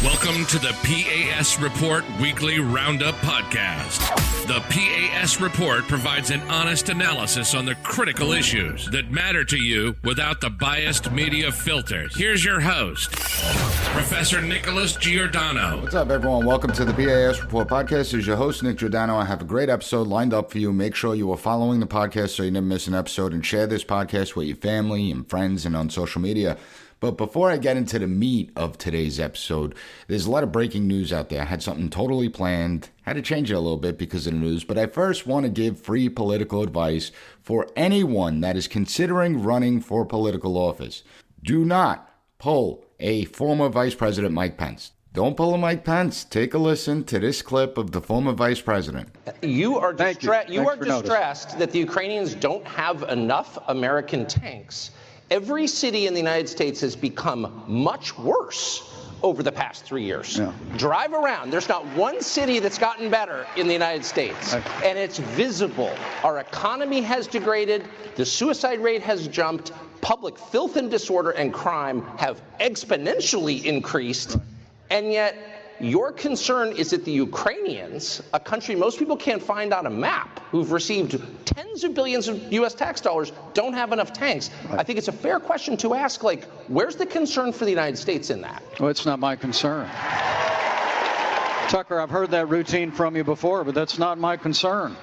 Welcome to the P.A.S. Report Weekly Roundup Podcast. The P.A.S. Report provides an honest analysis on the critical issues that matter to you without the biased media filters. Here's your host, Professor Nick Giordano. What's up, everyone? Welcome to the P.A.S. Report Podcast. As your host, Nick Giordano, I have a great episode lined up for you. Make sure you are following the podcast so you never miss an episode, and share this podcast with your family and friends and on social media. But before I get into the meat of today's episode, there's a lot of breaking news out there. I had something totally planned, had to change it a little bit because of the news, but I first want to give free political advice for anyone that is considering running for political office. Do not pull a former Vice President Mike Pence. Don't pull a Mike Pence. Take a listen to this clip of the former Vice President. You are distressed that the Ukrainians don't have enough American tanks. Every city in the United States has become much worse over the past 3 years. Yeah. Drive around. There's not one city that's gotten better in the United States. And it's visible. Our economy has degraded. The suicide rate has jumped. Public filth and disorder and crime have exponentially increased. And yet, your concern is that the Ukrainians, a country most people can't find on a map, who've received tens of billions of U.S. tax dollars, don't have enough tanks. I think it's a fair question to ask, where's the concern for the United States in that? Well, it's not my concern. Tucker, I've heard that routine from you before, but that's not my concern.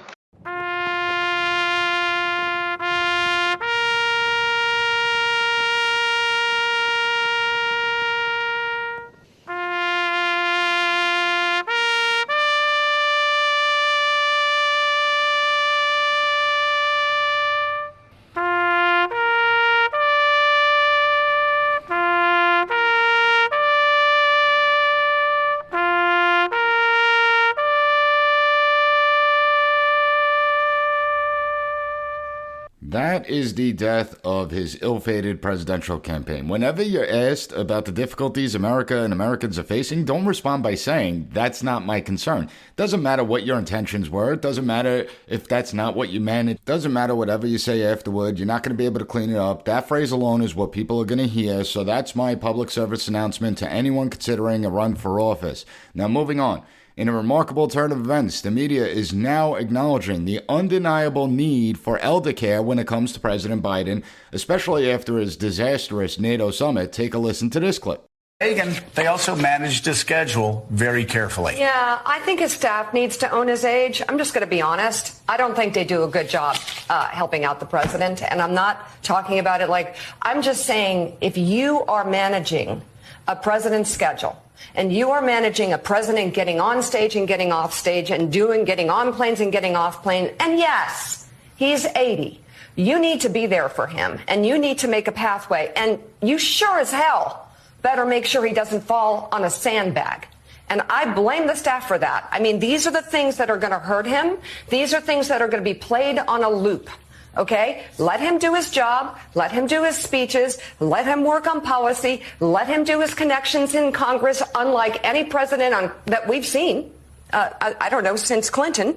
That is the death of his ill-fated presidential campaign. Whenever you're asked about the difficulties America and Americans are facing, don't respond by saying, that's not my concern. Doesn't matter what your intentions were. It doesn't matter if that's not what you meant. It doesn't matter whatever you say afterward. You're not going to be able to clean it up. That phrase alone is what people are going to hear. So that's my public service announcement to anyone considering a run for office. Now, moving on. In a remarkable turn of events, the media is now acknowledging the undeniable need for elder care when it comes to President Biden, especially after his disastrous NATO summit. Take a listen to this clip. Reagan, they also managed his schedule very carefully. Yeah, I think his staff needs to own his age. I'm just going to be honest. I don't think they do a good job helping out the president. And I'm not talking about it I'm just saying if you are managing a president's schedule, and you are managing a president getting on stage and getting off stage and getting on planes and getting off planes. And yes, he's 80. You need to be there for him and you need to make a pathway. And you sure as hell better make sure he doesn't fall on a sandbag. And I blame the staff for that. I mean, these are the things that are going to hurt him. These are things that are going to be played on a loop. Okay, let him do his job, let him do his speeches, let him work on policy, let him do his connections in Congress, unlike any president that we've seen, I don't know, since Clinton.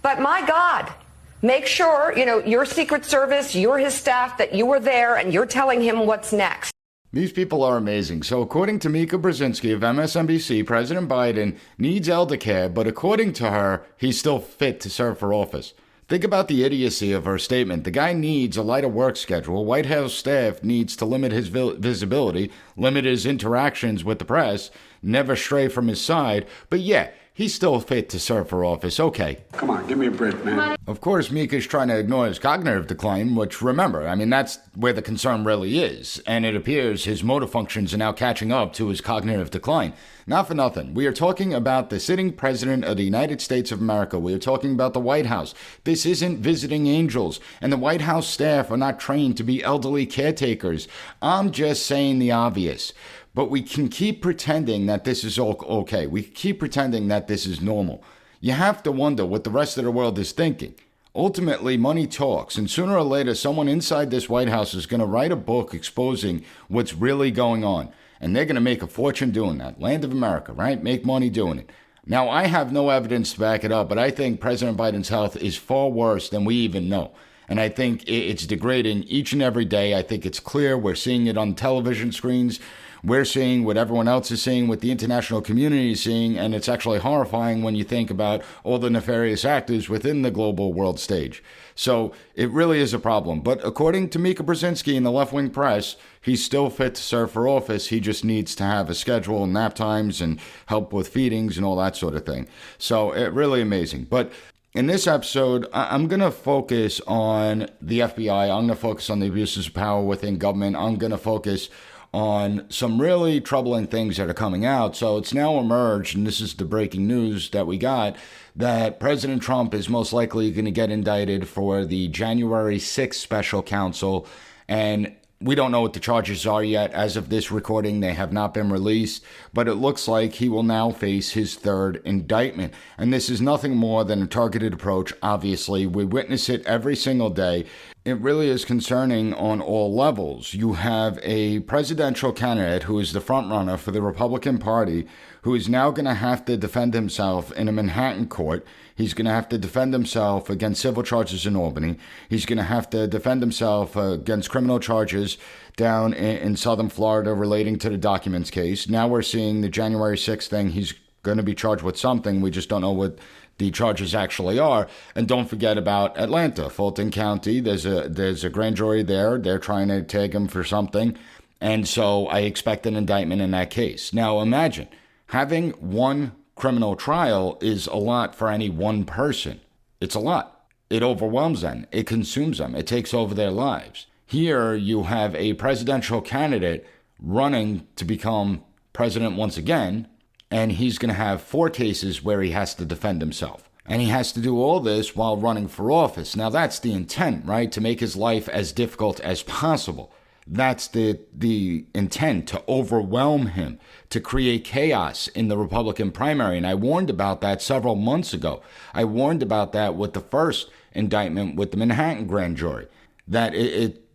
But my God, make sure, your Secret Service, you're his staff, that you were there and you're telling him what's next. These people are amazing. So according to Mika Brzezinski of MSNBC, President Biden needs elder care, but according to her, he's still fit to serve for office. Think about the idiocy of her statement. The guy needs a lighter work schedule. White House staff needs to limit his visibility, limit his interactions with the press, never stray from his side. But yeah, he's still fit to serve for office. Okay. Come on, give me a break, man. Of course, Mika's trying to ignore his cognitive decline, which, remember, that's where the concern really is. And it appears his motor functions are now catching up to his cognitive decline. Not for nothing. We are talking about the sitting president of the United States of America. We are talking about the White House. This isn't visiting angels. And the White House staff are not trained to be elderly caretakers. I'm just saying the obvious. But we can keep pretending that this is all okay. We keep pretending that this is normal. You have to wonder what the rest of the world is thinking. Ultimately, money talks, and sooner or later, someone inside this White House is going to write a book exposing what's really going on. And they're going to make a fortune doing that. Land of America, right? Make money doing it. Now, I have no evidence to back it up, but I think President Biden's health is far worse than we even know. And I think it's degrading each and every day. I think it's clear. We're seeing it on television screens. We're seeing what everyone else is seeing, what the international community is seeing, and it's actually horrifying when you think about all the nefarious actors within the global world stage. So it really is a problem. But according to Mika Brzezinski in the left-wing press, he's still fit to serve for office. He just needs to have a schedule, nap times, and help with feedings and all that sort of thing. So really amazing. But in this episode, I'm going to focus on the FBI. I'm going to focus on the abuses of power within government. I'm going to focus on some really troubling things that are coming out. So it's now emerged, and this is the breaking news that we got, that President Trump is most likely going to get indicted for the January 6th special counsel. And we don't know what the charges are yet. As of this recording, they have not been released, but it looks like he will now face his third indictment. And this is nothing more than a targeted approach. Obviously, we witness it every single day. It really is concerning on all levels. You have a presidential candidate who is the frontrunner for the Republican Party, who is now going to have to defend himself in a Manhattan court. He's going to have to defend himself against civil charges in Albany. He's going to have to defend himself against criminal charges down in southern Florida relating to the documents case. Now we're seeing the January 6th thing. He's going to be charged with something. We just don't know what the charges actually are. And don't forget about Atlanta, Fulton County. There's a grand jury there. They're trying to tag him for something. And so I expect an indictment in that case. Now imagine having one criminal trial is a lot for any one person. It's a lot. It overwhelms them. It consumes them. It takes over their lives. Here you have a presidential candidate running to become president once again, and he's going to have 4 cases where he has to defend himself. And he has to do all this while running for office. Now that's the intent, right? To make his life as difficult as possible. That's the intent, to overwhelm him, to create chaos in the Republican primary. And I warned about that several months ago. I warned about that with the first indictment with the Manhattan grand jury, that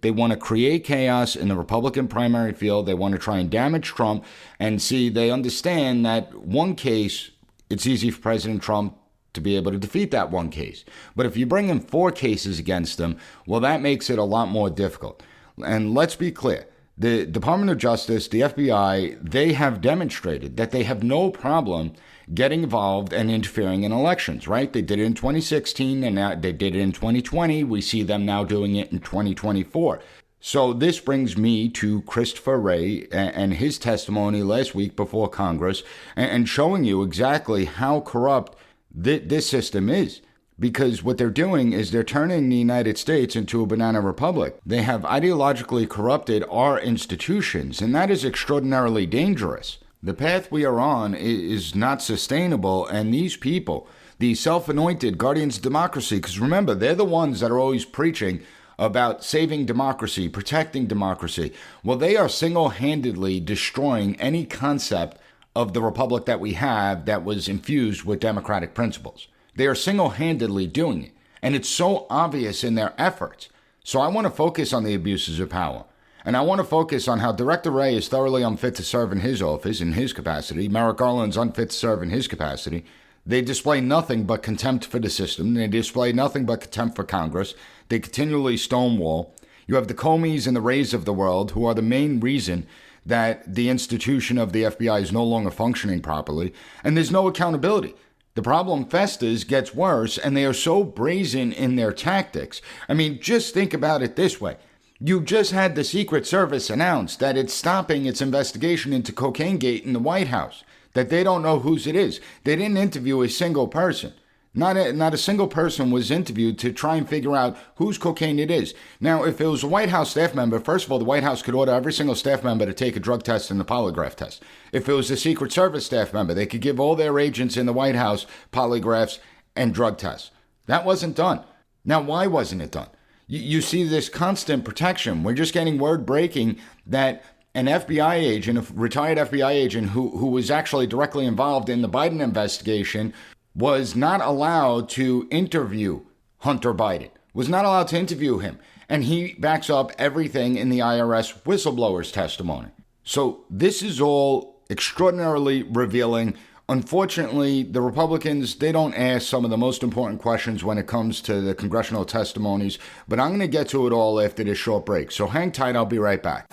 they want to create chaos in the Republican primary field. They want to try and damage Trump. And see, they understand that one case, it's easy for President Trump to be able to defeat that one case. But if you bring in 4 cases against him, well, that makes it a lot more difficult. And let's be clear, the Department of Justice, the FBI, they have demonstrated that they have no problem getting involved and interfering in elections, right? They did it in 2016, and now they did it in 2020. We see them now doing it in 2024. So this brings me to Christopher Wray and his testimony last week before Congress, and showing you exactly how corrupt this system is. Because what they're doing is they're turning the United States into a banana republic. They have ideologically corrupted our institutions, and that is extraordinarily dangerous. The path we are on is not sustainable, and these people, the self-anointed guardians of democracy, because remember, they're the ones that are always preaching about saving democracy, protecting democracy. Well, they are single-handedly destroying any concept of the republic that we have that was infused with democratic principles. They are single-handedly doing it, and it's so obvious in their efforts. So I want to focus on the abuses of power, and I want to focus on how Director Wray is thoroughly unfit to serve in his office, in his capacity. Merrick Garland's unfit to serve in his capacity. They display nothing but contempt for the system. They display nothing but contempt for Congress. They continually stonewall. You have the Comeys and the Wrays of the world, who are the main reason that the institution of the FBI is no longer functioning properly, and there's no accountability. The problem festers, gets worse, and they are so brazen in their tactics. I mean, just think about it this way. You just had the Secret Service announce that it's stopping its investigation into Cocaine-gate in the White House, that they don't know whose it is. They didn't interview a single person. Not a single person was interviewed to try and figure out whose cocaine it is. Now, if it was a White House staff member, first of all, the White House could order every single staff member to take a drug test and a polygraph test. If it was a Secret Service staff member, they could give all their agents in the White House polygraphs and drug tests. That wasn't done. Now, why wasn't it done? You see this constant protection. We're just getting word breaking that an FBI agent, a retired FBI agent who was actually directly involved in the Biden investigation, was not allowed to interview Hunter Biden, was not allowed to interview him. And he backs up everything in the IRS whistleblower's testimony. So this is all extraordinarily revealing. Unfortunately, the Republicans, they don't ask some of the most important questions when it comes to the congressional testimonies. But I'm going to get to it all after this short break. So hang tight. I'll be right back.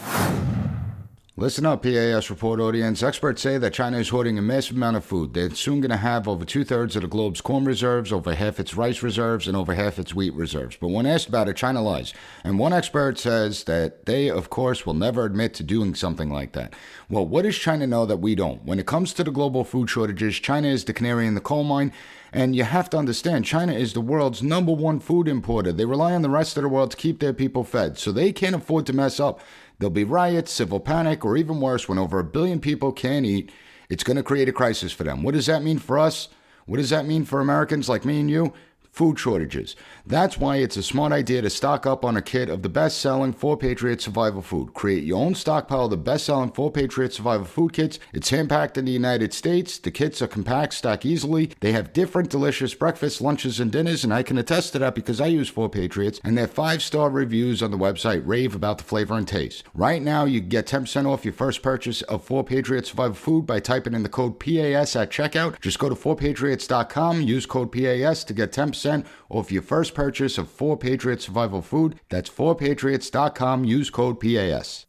Listen up, P.A.S. report audience. Experts say that China is hoarding a massive amount of food. They're soon going to have over 2/3 of the globe's corn reserves, over half its rice reserves, and over half its wheat reserves. But when asked about it, China lies. And one expert says that they, of course, will never admit to doing something like that. Well, what does China know that we don't? When it comes to the global food shortages, China is the canary in the coal mine. And you have to understand, China is the world's #1 food importer. They rely on the rest of the world to keep their people fed, so they can't afford to mess up. There'll be riots, civil panic, or even worse, when over 1 billion people can't eat, it's going to create a crisis for them. What does that mean for us? What does that mean for Americans like me and you? Food shortages. That's why it's a smart idea to stock up on a kit of the best-selling 4Patriot survival food. Create your own stockpile of the best-selling 4Patriot survival food kits. It's hand-packed in the United States. The kits are compact, stack easily. They have different delicious breakfasts, lunches, and dinners, and I can attest to that because I use 4Patriots, and their 5-star reviews on the website rave about the flavor and taste. Right now, you can get 10% off your first purchase of 4Patriot survival food by typing in the code PAS at checkout. Just go to 4patriots.com, use code PAS to get 10% off your first purchase of 4Patriot survival food. That's 4patriots.com. Use code PAS.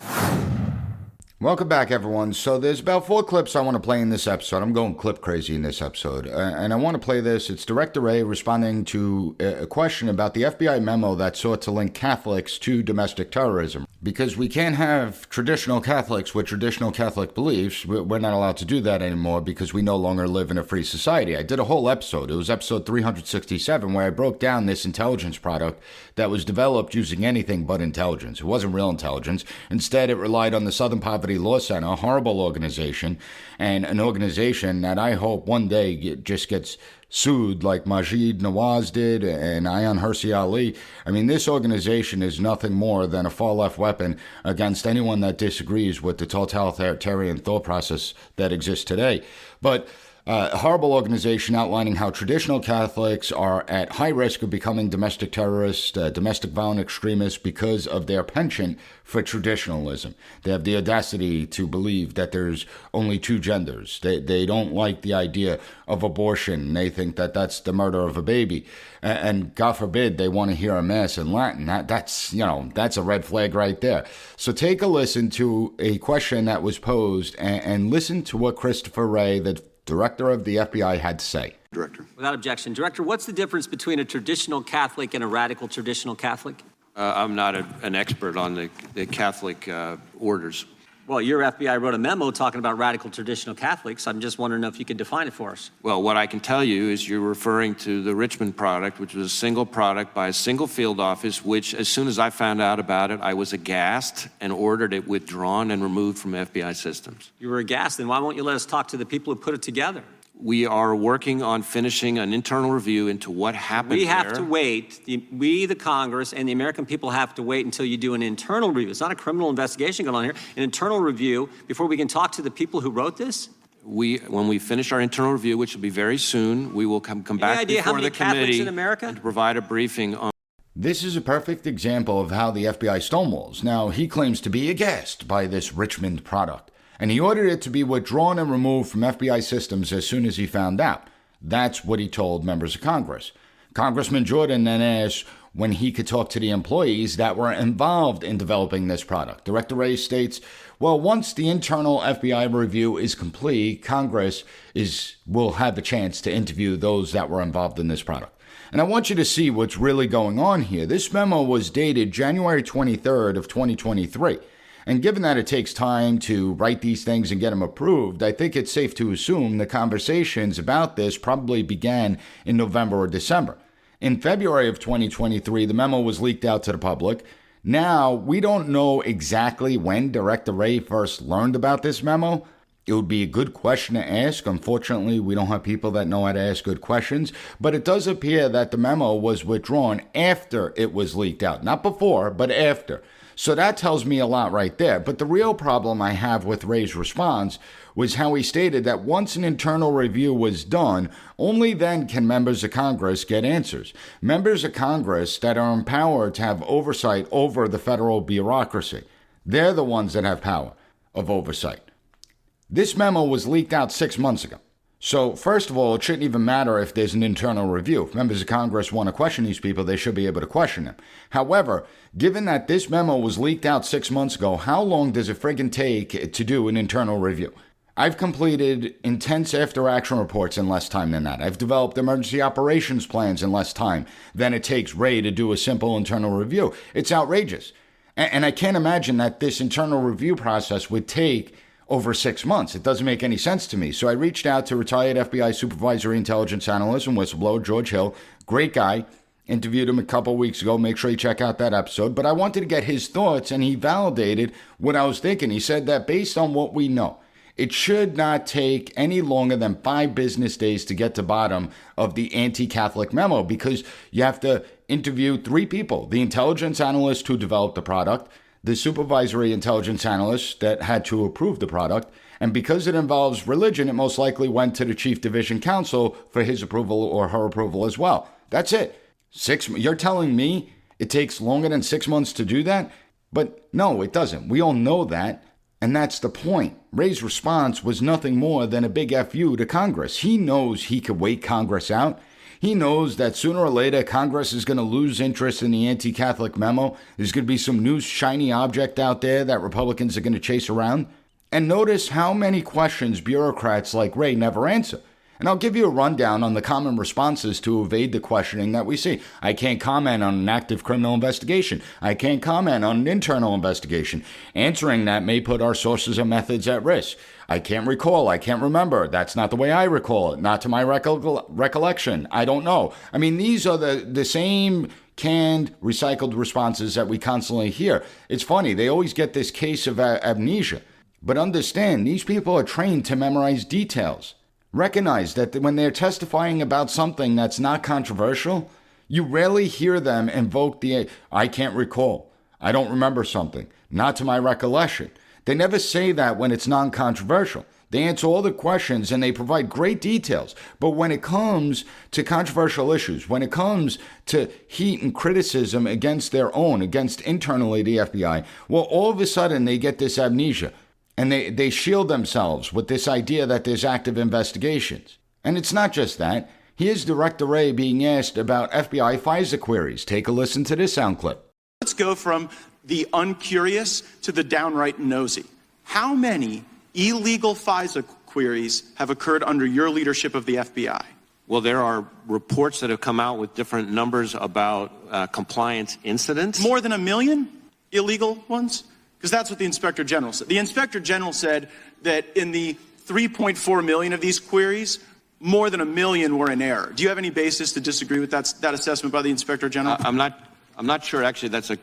Welcome back, everyone. So there's about 4 clips I want to play in this episode. I'm going clip crazy in this episode. And I want to play this. It's Director Wray responding to a question about the FBI memo that sought to link Catholics to domestic terrorism. Because we can't have traditional Catholics with traditional Catholic beliefs. We're not allowed to do that anymore because we no longer live in a free society. I did a whole episode. It was episode 367 where I broke down this intelligence product that was developed using anything but intelligence. It wasn't real intelligence. Instead, it relied on the Southern Poverty Law Center, a horrible organization, and an organization that I hope one day just gets sued like Majid Nawaz did and Ayaan Hirsi Ali. I mean, this organization is nothing more than a far-left weapon against anyone that disagrees with the totalitarian thought process that exists today. But a horrible organization outlining how traditional Catholics are at high risk of becoming domestic terrorists, domestic violent extremists because of their penchant for traditionalism. They have the audacity to believe that there's only 2 genders. They don't like the idea of abortion. They think that that's the murder of a baby. And God forbid they want to hear a mass in Latin. That's a red flag right there. So take a listen to a question that was posed and listen to what Christopher Wray, the Director of the FBI, had to say. Director. Without objection. Director, what's the difference between a traditional Catholic and a radical traditional Catholic? I'm not an expert on the Catholic orders. Well, your FBI wrote a memo talking about radical traditional Catholics. I'm just wondering if you could define it for us. Well, what I can tell you is you're referring to the Richmond product, which was a single product by a single field office, which as soon as I found out about it, I was aghast and ordered it withdrawn and removed from FBI systems. You were aghast, then why won't you let us talk to the people who put it together? We are working on finishing an internal review into what happened We have to wait. We, the Congress, and the American people have to wait until you do an internal review. It's not a criminal investigation going on here. An internal review before we can talk to the people who wrote this? When we finish our internal review, which will be very soon, we will come back before the committee in America? And to provide a briefing on. This is a perfect example of how the FBI stonewalls. Now, he claims to be aghast by this Richmond product, and he ordered it to be withdrawn and removed from FBI systems as soon as he found out. That's what he told members of Congress. Congressman Jordan then asked when he could talk to the employees that were involved in developing this product. Director Wray states, well, once the internal FBI review is complete, Congress will have a chance to interview those that were involved in this product. And I want you to see what's really going on here. This memo was dated January 23rd of 2023. And given that it takes time to write these things and get them approved, I think it's safe to assume the conversations about this probably began in November or December. In February of 2023, the memo was leaked out to the public. Now, we don't know exactly when Director Wray first learned about this memo. It would be a good question to ask. Unfortunately, we don't have people that know how to ask good questions. But it does appear that the memo was withdrawn after it was leaked out. Not before, but after. So that tells me a lot right there. But the real problem I have with Wray's response was how he stated that once an internal review was done, only then can members of Congress get answers. Members of Congress that are empowered to have oversight over the federal bureaucracy. They're the ones that have power of oversight. This memo was leaked out 6 months ago. So, first of all, it shouldn't even matter if there's an internal review. If members of Congress want to question these people, they should be able to question them. However, given that this memo was leaked out 6 months ago, how long does it friggin' take to do an internal review? I've completed intense after-action reports in less time than that. I've developed emergency operations plans in less time than it takes Wray to do a simple internal review. It's outrageous. And I can't imagine that this internal review process would take over 6 months. It doesn't make any sense to me. So I reached out to retired FBI supervisory intelligence analyst and whistleblower George Hill. Great guy. Interviewed him a couple weeks ago. Make sure you check out that episode. But I wanted to get his thoughts, and he validated what I was thinking. He said that based on what we know, it should not take any longer than 5 business days to get to bottom of the anti-Catholic memo, because you have to interview 3 people: the intelligence analyst who developed the product, the supervisory intelligence analyst that had to approve the product, and because it involves religion, it most likely went to the Chief Division Counsel for his approval or her approval as well. That's it. You're telling me it takes longer than 6 months to do that? But no, it doesn't. We all know that, and that's the point. Wray's response was nothing more than a big FU to Congress. He knows he could wait Congress out. He knows that sooner or later, Congress is going to lose interest in the anti-Catholic memo. There's going to be some new shiny object out there that Republicans are going to chase around. And notice how many questions bureaucrats like Wray never answer. And I'll give you a rundown on the common responses to evade the questioning that we see. I can't comment on an active criminal investigation. I can't comment on an internal investigation. Answering that may put our sources and methods at risk. I can't recall. I can't remember. That's not the way I recall it. Not to my recollection. I don't know. I mean, these are the same canned, recycled responses that we constantly hear. It's funny. They always get this case of amnesia. But understand, these people are trained to memorize details. Recognize that when they're testifying about something that's not controversial, you rarely hear them invoke the, I can't recall, I don't remember something, not to my recollection. They never say that when it's non-controversial. They answer all the questions and they provide great details. But when it comes to controversial issues, when it comes to heat and criticism against their own, against internally the FBI, well, all of a sudden they get this amnesia. And they shield themselves with this idea that there's active investigations. And it's not just that. Here's Director Wray being asked about FBI FISA queries. Take a listen to this sound clip. Let's go from the uncurious to the downright nosy. How many illegal FISA queries have occurred under your leadership of the FBI? Well, there are reports that have come out with different numbers about compliance incidents. More than 1 million illegal ones? Because that's what the Inspector General said. The Inspector General said that in the 3.4 million of these queries, more than 1 million were in error. Do you have any basis to disagree with that assessment by the Inspector General? I'm not sure actually that's a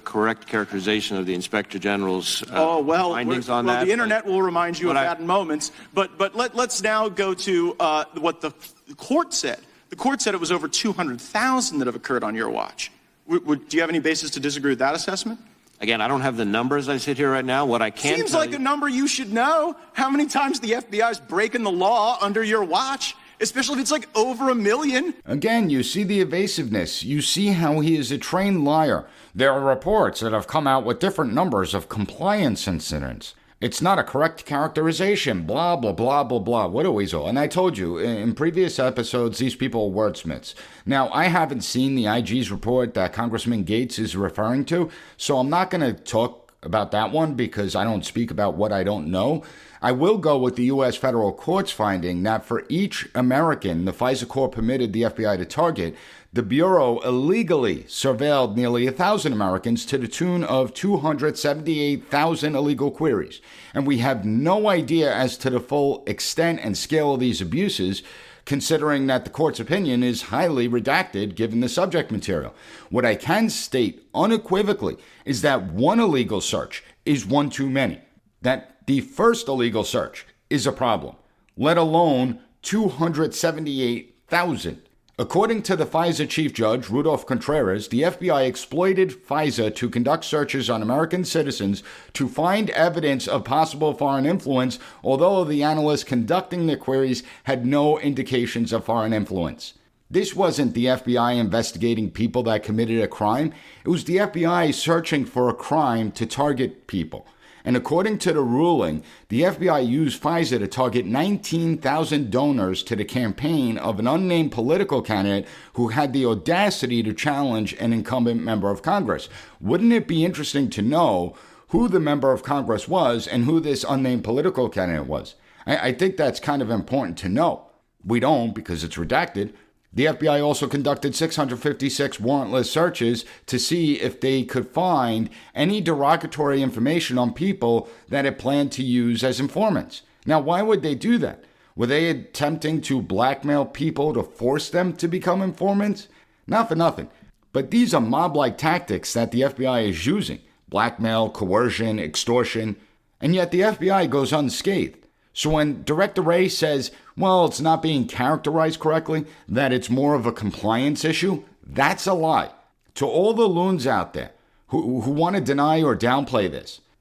correct characterization of the Inspector General's findings on that. The internet will remind you of that in moments. But let's now go to what the court said. The court said it was over 200,000 that have occurred on your watch. Do you have any basis to disagree with that assessment? Again, I don't have the numbers as I sit here right now. What I can Seems like a number you should know. How many times the FBI is breaking the law under your watch, especially if it's like over 1 million. Again, you see the evasiveness. You see how he is a trained liar. There are reports that have come out with different numbers of compliance incidents. It's not a correct characterization, blah, blah, blah, blah, blah. What a weasel. And I told you, in previous episodes, these people are wordsmiths. Now, I haven't seen the IG's report that Congressman Gates is referring to, so I'm not going to talk about that one because I don't speak about what I don't know. I will go with the U.S. federal court's finding that for each American the FISA court permitted the FBI to target, the Bureau illegally surveilled nearly 1,000 Americans to the tune of 278,000 illegal queries. And we have no idea as to the full extent and scale of these abuses, considering that the court's opinion is highly redacted given the subject material. What I can state unequivocally is that one illegal search is one too many. That the first illegal search is a problem, let alone 278,000. According to the FISA chief judge, Rudolph Contreras, the FBI exploited FISA to conduct searches on American citizens to find evidence of possible foreign influence, although the analysts conducting the queries had no indications of foreign influence. This wasn't the FBI investigating people that committed a crime. It was the FBI searching for a crime to target people. And according to the ruling, the FBI used FISA to target 19,000 donors to the campaign of an unnamed political candidate who had the audacity to challenge an incumbent member of Congress. Wouldn't it be interesting to know who the member of Congress was and who this unnamed political candidate was? I think that's kind of important to know. We don't because it's redacted. The FBI also conducted 656 warrantless searches to see if they could find any derogatory information on people that it planned to use as informants. Now, why would they do that? Were they attempting to blackmail people to force them to become informants? Not for nothing. But these are mob-like tactics that the FBI is using. Blackmail, coercion, extortion. And yet the FBI goes unscathed. So when Director Wray says, well, it's not being characterized correctly, that it's more of a compliance issue, that's a lie. To all the loons out there who want to deny or downplay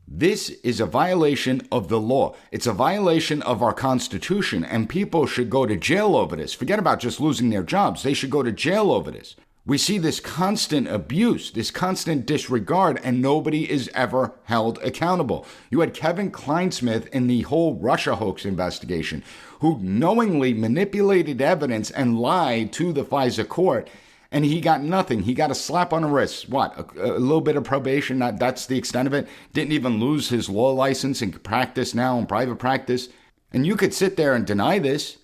this is a violation of the law. It's a violation of our Constitution, and people should go to jail over this. Forget about just losing their jobs. They should go to jail over this. We see this constant abuse, this constant disregard, and nobody is ever held accountable. You had Kevin Kleinsmith in the whole Russia hoax investigation, who knowingly manipulated evidence and lied to the FISA court, and he got nothing. He got a slap on the wrist. What, a little bit of probation? That's the extent of it. Didn't even lose his law license and can practice now in private practice. And you could sit there and deny this.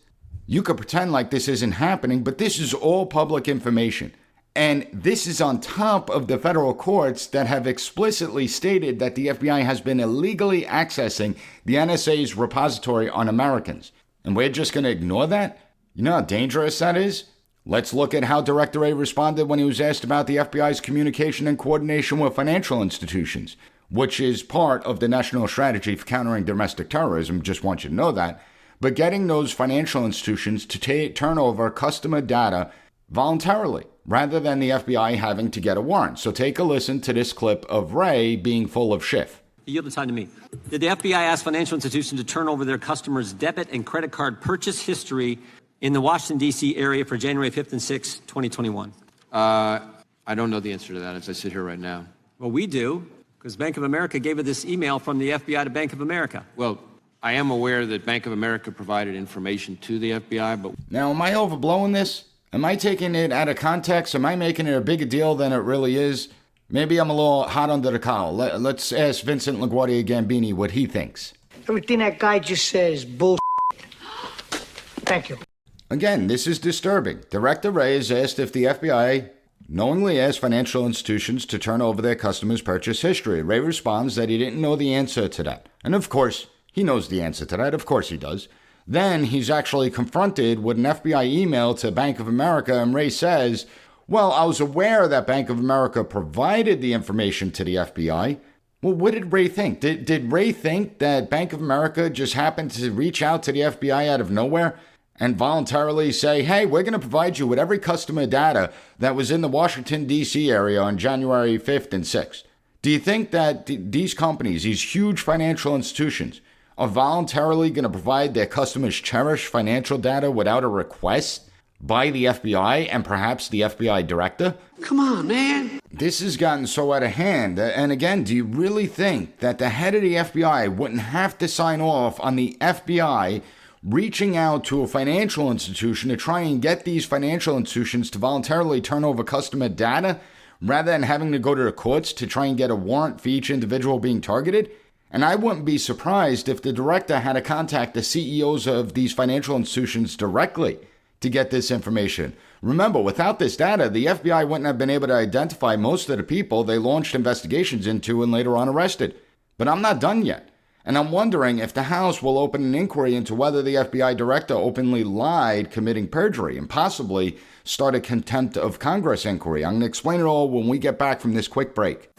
You could pretend like this isn't happening, but this is all public information. And this is on top of the federal courts that have explicitly stated that the FBI has been illegally accessing the NSA's repository on Americans. And we're just going to ignore that? You know how dangerous that is? Let's look at how Director Wray responded when he was asked about the FBI's communication and coordination with financial institutions, which is part of the national strategy for countering domestic terrorism. Just want you to know that. But getting those financial institutions to turn over customer data voluntarily, rather than the FBI having to get a warrant. So take a listen to this clip of Wray being full of shiff. Yield the time to me. Did the FBI ask financial institutions to turn over their customers' debit and credit card purchase history in the Washington, D.C. area for January 5th and 6th, 2021? I don't know the answer to that as I sit here right now. Well, we do, because Bank of America gave us this email from the FBI to Bank of America. Well, I am aware that Bank of America provided information to the FBI, but... Now, am I overblowing this? Am I taking it out of context? Am I making it a bigger deal than it really is? Maybe I'm a little hot under the collar. Let's ask Vincent LaGuardia Gambini what he thinks. Everything that guy just said is bullshit. Thank you. Again, this is disturbing. Director Wray is asked if the FBI knowingly asked financial institutions to turn over their customers' purchase history. Wray responds that he didn't know the answer to that. And of course, he knows the answer to that. Of course he does. Then he's actually confronted with an FBI email to Bank of America, and Wray says, well, I was aware that Bank of America provided the information to the FBI. Well, what did Wray think? Did Wray think that Bank of America just happened to reach out to the FBI out of nowhere and voluntarily say, hey, we're going to provide you with every customer data that was in the Washington, D.C. area on January 5th and 6th? Do you think that these companies, these huge financial institutions, are voluntarily going to provide their customers' cherished financial data without a request by the FBI and perhaps the FBI director? Come on, man. This has gotten so out of hand. And again, do you really think that the head of the FBI wouldn't have to sign off on the FBI reaching out to a financial institution to try and get these financial institutions to voluntarily turn over customer data rather than having to go to the courts to try and get a warrant for each individual being targeted? And I wouldn't be surprised if the director had to contact the CEOs of these financial institutions directly to get this information. Remember, without this data, the FBI wouldn't have been able to identify most of the people they launched investigations into and later on arrested. But I'm not done yet. And I'm wondering if the House will open an inquiry into whether the FBI director openly lied, committing perjury, and possibly start a contempt of Congress inquiry. I'm going to explain it all when we get back from this quick break.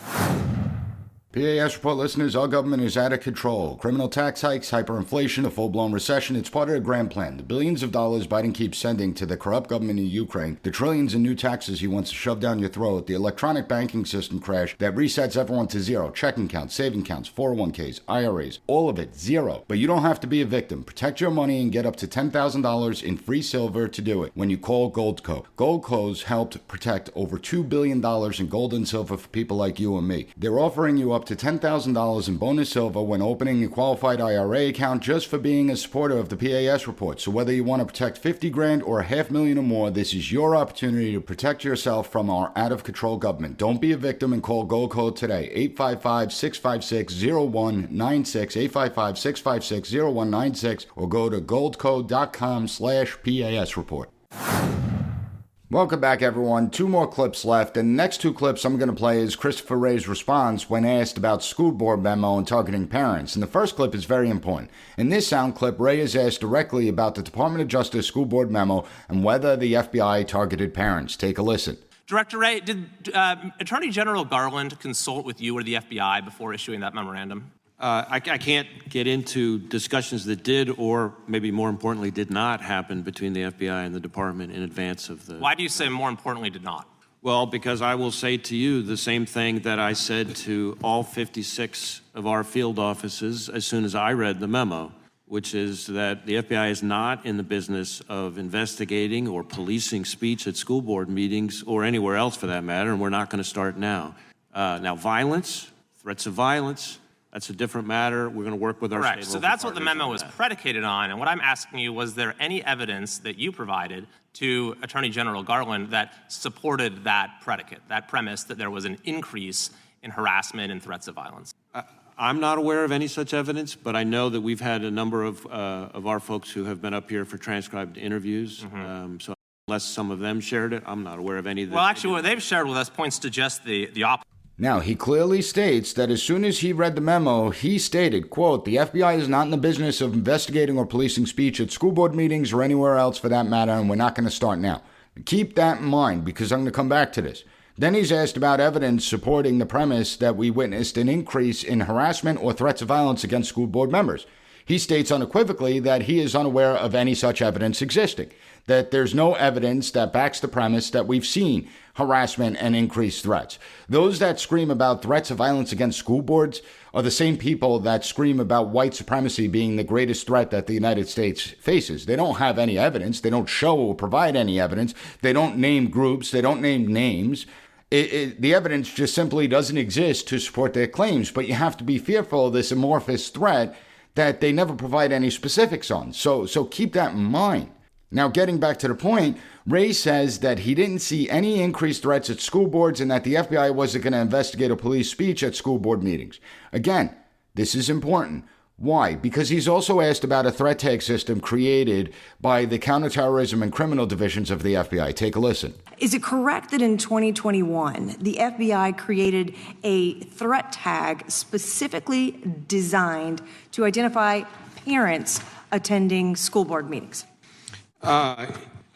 P.A.S. report listeners, our government is out of control. Criminal tax hikes, hyperinflation, a full-blown recession. It's part of the grand plan. The billions of dollars Biden keeps sending to the corrupt government in Ukraine, the trillions in new taxes he wants to shove down your throat, the electronic banking system crash that resets everyone to zero, checking accounts, saving accounts, 401ks, IRAs, all of it, zero. But you don't have to be a victim. Protect your money and get up to $10,000 in free silver to do it when you call Goldco. Goldco's helped protect over $2 billion in gold and silver for people like you and me. They're offering you up up to $10,000 in bonus silver when opening a qualified IRA account just for being a supporter of the P.A.S. report. So whether you want to protect $50,000 or $500,000 or more, this is your opportunity to protect yourself from our out-of-control government. Don't be a victim and call Gold Code today. 855-656-0196, 855-656-0196, or go to goldcode.com/PAS report. Welcome back, everyone. 2 more clips left, and the next 2 clips I'm going to play is Christopher Wray's response when asked about school board memo and targeting parents. And the first clip is very important. In this sound clip, Wray is asked directly about the Department of Justice school board memo and whether the FBI targeted parents. Take a listen. Director Wray, did Attorney General Garland consult with you or the FBI before issuing that memorandum? I can't get into discussions that did, or maybe more importantly, did not happen between the FBI and the department in advance of the... Why do you say more importantly did not? Well, because I will say to you the same thing that I said to all 56 of our field offices as soon as I read the memo, which is that the FBI is not in the business of investigating or policing speech at school board meetings or anywhere else for that matter, and we're not going to start now. Now, violence, threats of violence, that's a different matter. We're going to work with our Correct. state. So that's what the memo was predicated on. And what I'm asking you, was there any evidence that you provided to Attorney General Garland that supported that predicate, that premise that there was an increase in harassment and threats of violence? I'm not aware of any such evidence, but I know that we've had a number of our folks who have been up here for transcribed interviews. So unless some of them shared it, I'm not aware of any of that. Well, actually, what they've shared with us points to just the opposite. Now, he clearly states that as soon as he read the memo, he stated, quote, the FBI is not in the business of investigating or policing speech at school board meetings or anywhere else for that matter, and we're not going to start now. Keep that in mind, because I'm going to come back to this. Then he's asked about evidence supporting the premise that we witnessed an increase in harassment or threats of violence against school board members. He states unequivocally that he is unaware of any such evidence existing, that there's no evidence that backs the premise that we've seen harassment and increased threats. Those that scream about threats of violence against school boards are the same people that scream about white supremacy being the greatest threat that the United States faces. They don't have any evidence. They don't show or provide any evidence. They don't name groups. They don't name names. The evidence just simply doesn't exist to support their claims, but you have to be fearful of this amorphous threat that they never provide any specifics on. So keep that in mind. Now, getting back to the point, Wray says that he didn't see any increased threats at school boards and that the FBI wasn't going to investigate or police speech at school board meetings. Again, this is important. Why? Because he's also asked about a threat tag system created by the counterterrorism and criminal divisions of the FBI. Take a listen. Is it correct that in 2021, the FBI created a threat tag specifically designed to identify parents attending school board meetings?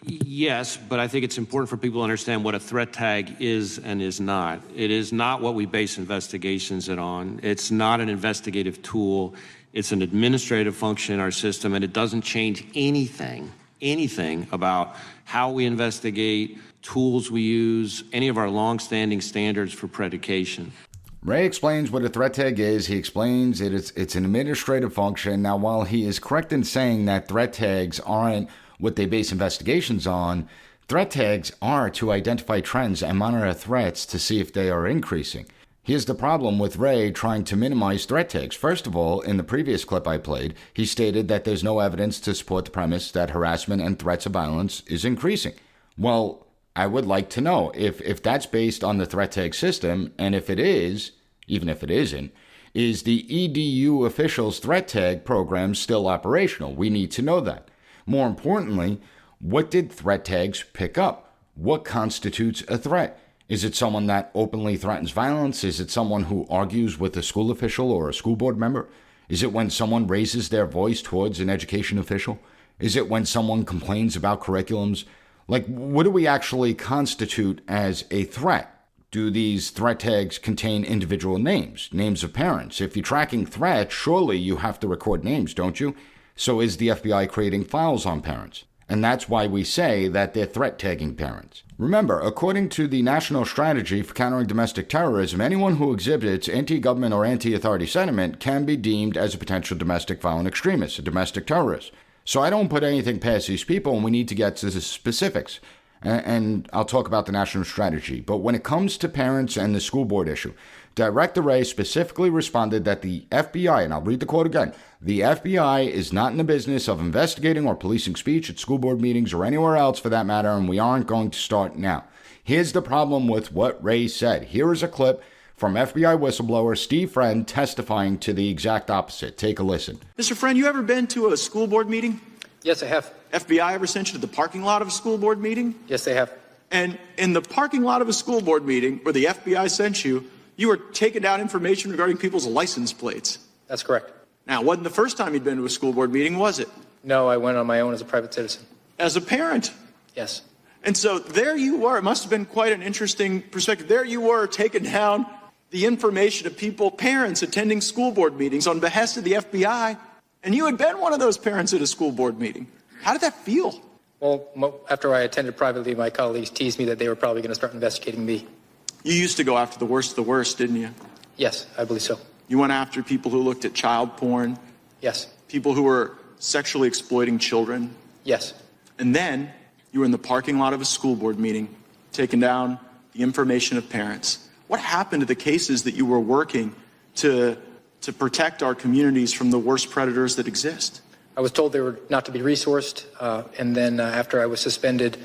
Yes, but I think it's important for people to understand what a threat tag is and is not. It is not what we base investigations on. It's not an investigative tool. It's an administrative function in our system, and it doesn't change anything about how we investigate, tools we use, any of our longstanding standards for predication. Wray explains what a threat tag is. He explains it's an administrative function. Now, while he is correct in saying that threat tags aren't what they base investigations on, threat tags are to identify trends and monitor threats to see if they are increasing. Here's the problem with Wray trying to minimize threat tags. First of all, in the previous clip I played, he stated that there's no evidence to support the premise that harassment and threats of violence is increasing. Well, I would like to know if that's based on the threat tag system, and if it is, even if it isn't, is the EDU officials' threat tag program still operational? We need to know that. More importantly, what did threat tags pick up? What constitutes a threat? Is it someone that openly threatens violence? Is it someone who argues with a school official or a school board member? Is it when someone raises their voice towards an education official? Is it when someone complains about curriculums? Like, what do we actually constitute as a threat? Do these threat tags contain individual names of parents? If you're tracking threats, surely you have to record names, don't you? So is the FBI creating files on parents? And that's why we say that they're threat tagging parents. Remember, according to the National Strategy for Countering Domestic Terrorism, anyone who exhibits anti-government or anti-authority sentiment can be deemed as a potential domestic violent extremist, a domestic terrorist. So I don't put anything past these people, and we need to get to the specifics. and I'll talk about the national strategy. But when it comes to parents and the school board issue, Director Wray specifically responded that the FBI, and I'll read the quote again, the FBI is not in the business of investigating or policing speech at school board meetings or anywhere else for that matter, and we aren't going to start now. Here's the problem with what Wray said. Here is a clip from FBI whistleblower Steve Friend testifying to the exact opposite. Take a listen. Mr. Friend, you ever been to a school board meeting? Yes, I have. FBI ever sent you to the parking lot of a school board meeting? Yes, they have. And in the parking lot of a school board meeting where the FBI sent you, you were taking down information regarding people's license plates. That's correct. Now, wasn't the first time you'd been to a school board meeting, was it? No, I went on my own as a private citizen. As a parent? Yes. And so there you were. It must have been quite an interesting perspective. There you were taking down the information of people, parents attending school board meetings on behest of the FBI, and you had been one of those parents at a school board meeting. How did that feel? Well, after I attended privately, my colleagues teased me that they were probably going to start investigating me. You used to go after the worst of the worst, didn't you? Yes, I believe so. You went after people who looked at child porn? Yes. People who were sexually exploiting children? Yes. And then you were in the parking lot of a school board meeting, taking down the information of parents. What happened to the cases that you were working to protect our communities from the worst predators that exist? I was told they were not to be resourced, and then after I was suspended,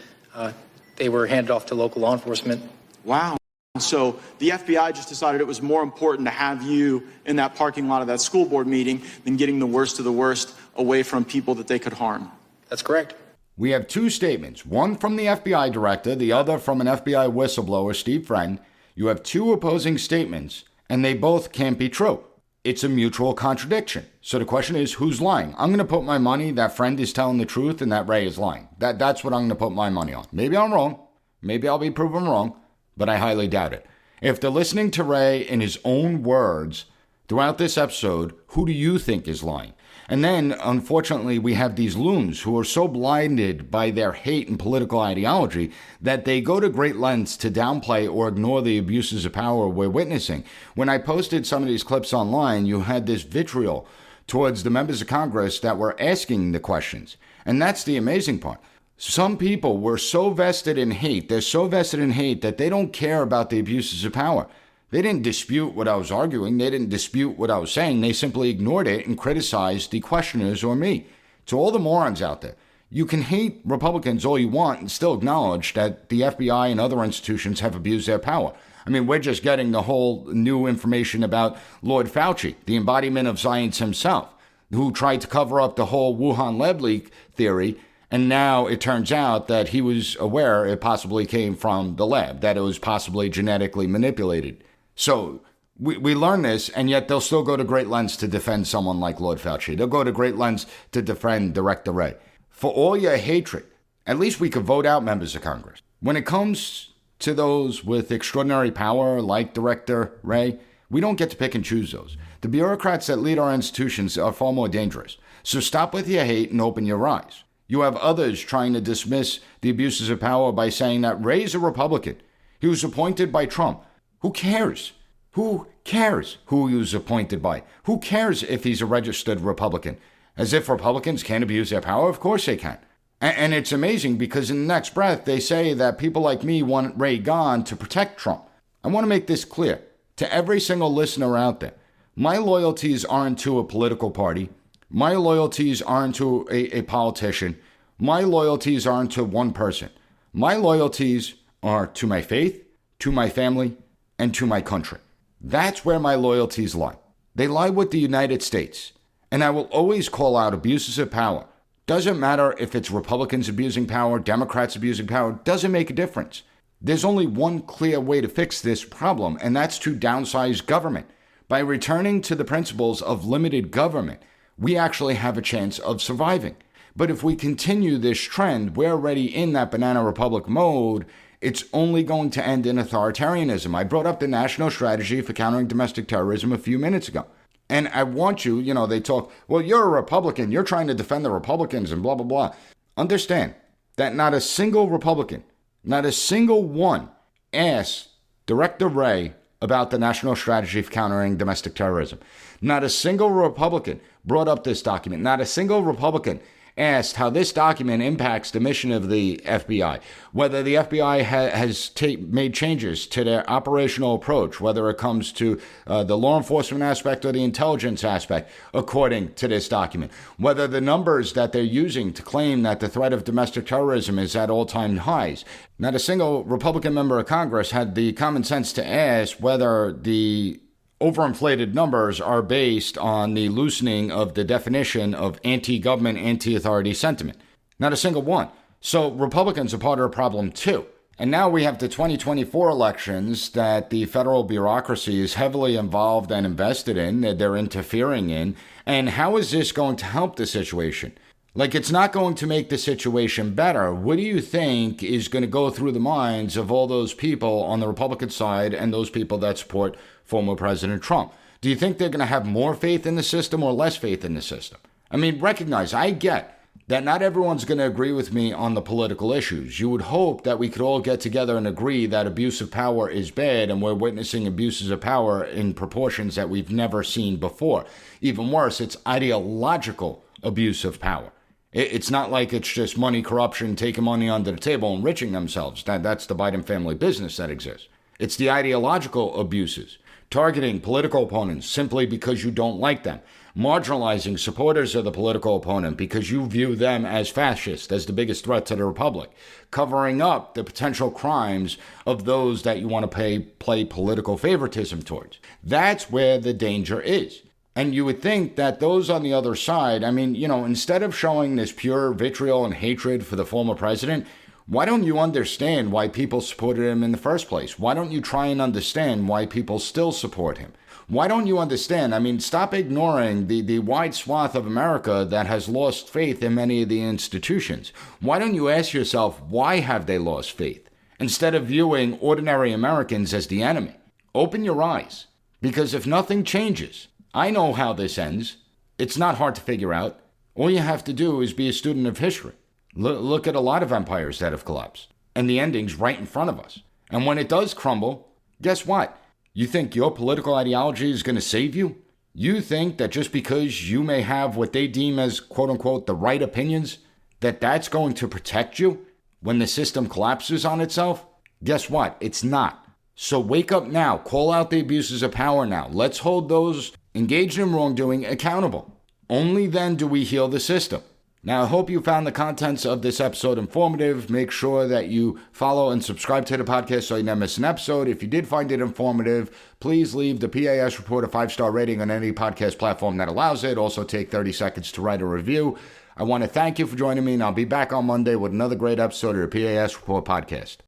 they were handed off to local law enforcement. Wow. So the FBI just decided it was more important to have you in that parking lot of that school board meeting than getting the worst of the worst away from people that they could harm. That's correct. We have two statements, one from the FBI director, the other from an FBI whistleblower, Steve Friend. You have two opposing statements, and they both can't be true. It's a mutual contradiction. So the question is, who's lying? I'm going to put my money that Friend is telling the truth and that Wray is lying. That's what I'm going to put my money on. Maybe I'm wrong. Maybe I'll be proven wrong, but I highly doubt it. If they're listening to Wray in his own words throughout this episode, who do you think is lying? And then, unfortunately, we have these loons who are so blinded by their hate and political ideology that they go to great lengths to downplay or ignore the abuses of power we're witnessing. When I posted some of these clips online, you had this vitriol towards the members of Congress that were asking the questions. And that's the amazing part. Some people were so vested in hate, they're so vested in hate that they don't care about the abuses of power. They didn't dispute what I was arguing. They didn't dispute what I was saying. They simply ignored it and criticized the questioners or me. To all the morons out there, you can hate Republicans all you want and still acknowledge that the FBI and other institutions have abused their power. I mean, we're just getting the whole new information about Lord Fauci, the embodiment of science himself, who tried to cover up the whole Wuhan lab leak theory. And now it turns out that he was aware it possibly came from the lab, that it was possibly genetically manipulated. So we learn this, and yet they'll still go to great lengths to defend someone like Lord Fauci. They'll go to great lengths to defend Director Wray. For all your hatred, at least we could vote out members of Congress. When it comes to those with extraordinary power like Director Wray, we don't get to pick and choose those. The bureaucrats that lead our institutions are far more dangerous. So stop with your hate and open your eyes. You have others trying to dismiss the abuses of power by saying that Wray's a Republican. He was appointed by Trump. Who cares? Who cares who he was appointed by? Who cares if he's a registered Republican? As if Republicans can't abuse their power? Of course they can. And it's amazing because in the next breath, they say that people like me want Wray gone to protect Trump. I want to make this clear to every single listener out there. My loyalties aren't to a political party. My loyalties aren't to a politician. My loyalties aren't to one person. My loyalties are to my faith, to my family, and to my country. That's where my loyalties lie. They lie with the United States. And I will always call out abuses of power. Doesn't matter if it's Republicans abusing power, Democrats abusing power, doesn't make a difference. There's only one clear way to fix this problem, and that's to downsize government. By returning to the principles of limited government, we actually have a chance of surviving. But if we continue this trend, we're already in that banana republic mode. It's only going to end in authoritarianism. I brought up the national strategy for countering domestic terrorism a few minutes ago. And I want you, they talk, well, you're a Republican. You're trying to defend the Republicans and blah, blah, blah. Understand that not a single Republican, not a single one asked Director Wray about the national strategy for countering domestic terrorism. Not a single Republican brought up this document. Not a single Republican asked how this document impacts the mission of the FBI, whether the FBI has made changes to their operational approach, whether it comes to the law enforcement aspect or the intelligence aspect, according to this document, whether the numbers that they're using to claim that the threat of domestic terrorism is at all-time highs. Not a single Republican member of Congress had the common sense to ask whether the overinflated numbers are based on the loosening of the definition of anti-government, anti-authority sentiment. Not a single one. So Republicans are part of the problem too. And now we have the 2024 elections that the federal bureaucracy is heavily involved and invested in, that they're interfering in. And how is this going to help the situation? Like, it's not going to make the situation better. What do you think is going to go through the minds of all those people on the Republican side and those people that support former President Trump? Do you think they're going to have more faith in the system or less faith in the system? I mean, recognize, I get that not everyone's going to agree with me on the political issues. You would hope that we could all get together and agree that abuse of power is bad, and we're witnessing abuses of power in proportions that we've never seen before. Even worse, it's ideological abuse of power. It's not like it's just money, corruption, taking money under the table, enriching themselves. That's the Biden family business that exists. It's the ideological abuses, targeting political opponents simply because you don't like them, marginalizing supporters of the political opponent because you view them as fascist, as the biggest threat to the republic, covering up the potential crimes of those that you want to play political favoritism towards. That's where the danger is. And you would think that those on the other side, I mean, instead of showing this pure vitriol and hatred for the former president, why don't you understand why people supported him in the first place? Why don't you try and understand why people still support him? Why don't you understand? I mean, stop ignoring the wide swath of America that has lost faith in many of the institutions. Why don't you ask yourself, why have they lost faith? Instead of viewing ordinary Americans as the enemy. Open your eyes. Because if nothing changes, I know how this ends. It's not hard to figure out. All you have to do is be a student of history. Look at a lot of empires that have collapsed. And the ending's right in front of us. And when it does crumble, guess what? You think your political ideology is going to save you? You think that just because you may have what they deem as, quote unquote, the right opinions, that that's going to protect you when the system collapses on itself? Guess what? It's not. So wake up now. Call out the abuses of power now. Let's hold those engaged in wrongdoing accountable. Only then do we heal the system. Now, I hope you found the contents of this episode informative. Make sure that you follow and subscribe to the podcast so you never miss an episode. If you did find it informative, please leave the P.A.S. report a 5-star rating on any podcast platform that allows it. Also, take 30 seconds to write a review. I want to thank you for joining me, and I'll be back on Monday with another great episode of the P.A.S. Report podcast.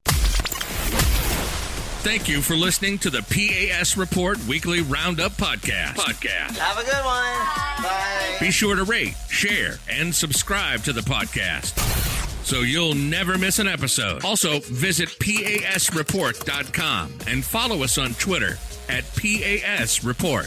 Thank you for listening to the P.A.S. Report Weekly Roundup Podcast. Have a good one. Bye. Be sure to rate, share, and subscribe to the podcast so you'll never miss an episode. Also, visit PASreport.com and follow us on Twitter at PAS Report.